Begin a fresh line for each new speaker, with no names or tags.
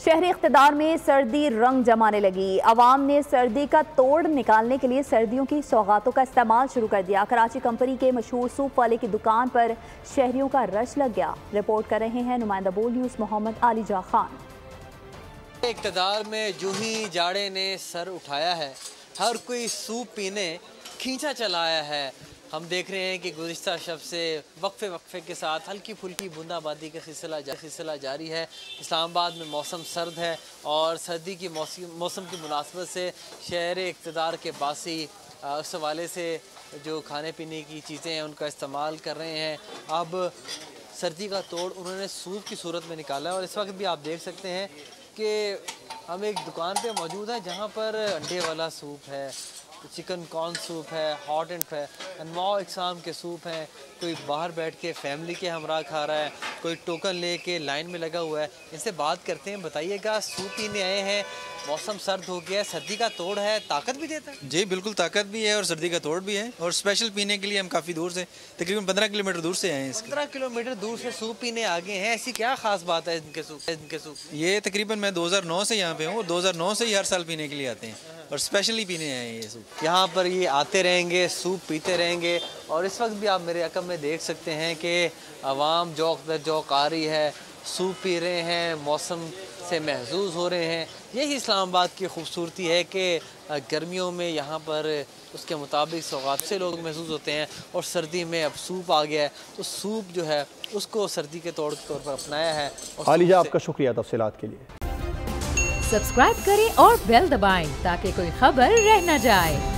शहरी इख्तिदार में सर्दी रंग जमाने लगी। अवाम ने सर्दी का तोड़ निकालने के लिए सर्दियों की सौगातों का इस्तेमाल शुरू कर दिया। कराची कंपनी के मशहूर सूप वाले की दुकान पर शहरियों का रश लग गया। रिपोर्ट कर रहे हैं नुमाइंदा बोल न्यूज़ मोहम्मद आलिजा खान।
इख्तिदार में जो ही जाड़े ने सर उठाया है, हर कोई सूप पीने खींचा चलाया है। हम देख रहे हैं कि गुज़िश्ता शब से वक्फे के साथ हल्की फुल्की बूंदाबांदी का सिलसिला जारी है। इस्लामाबाद में मौसम सर्द है और सर्दी की मौसम की मुनासबत से शहर इक़्तिदार के बासी उस हवाले से जो खाने पीने की चीज़ें हैं उनका इस्तेमाल कर रहे हैं। अब सर्दी का तोड़ उन्होंने सूप की सूरत में निकाला है और इस वक्त भी आप देख सकते हैं कि हम एक दुकान पे मौजूद हैं जहाँ पर अंडे वाला सूप है, चिकन कॉर्न सूप है, हॉट एंड है, अनवाउ इकसाम के सूप हैं। कोई बाहर बैठ के फैमिली के हमरा खा रहा है, कोई टोकन लेके लाइन में लगा हुआ है। इनसे बात करते हैं। बताइएगा, सूप पीने आए हैं, मौसम सर्द हो गया है, सर्दी का तोड़ है, ताकत भी देता है?
जी बिल्कुल, ताकत भी है और सर्दी का तोड़ भी है। और स्पेशल पीने के लिए हम काफ़ी दूर से, तकरीबन 15 किलोमीटर दूर से आए हैं।
15 किलोमीटर दूर से सूप पीने आ गए हैं। ऐसी क्या खास बात है इनके सूप?
ये तकरीबन मैं 2009 से यहाँ पे हूँ और 2009 से ही हर साल पीने के लिए आते हैं और स्पेशली पीने आए हैं ये सूप।
यहाँ पर ये आते रहेंगे, सूप पीते रहेंगे। और इस वक्त भी आप मेरे अकब में देख सकते हैं कि अवाम जौक दर जौक आ रही है, सूप पी रहे हैं, मौसम से महजूज हो रहे हैं। यही इस्लामाबाद की खूबसूरती है कि गर्मियों में यहाँ पर उसके मुताबिक सौगात से लोग महसूस होते हैं और सर्दी में अब सूप आ गया है तो सूप जो है उसको सर्दी के तौर पर अपनाया है।
आलिजा, आपका शुक्रिया तफसीलात के लिए।
सब्सक्राइब करें और बेल दबाएं ताकि कोई खबर रह न जाए।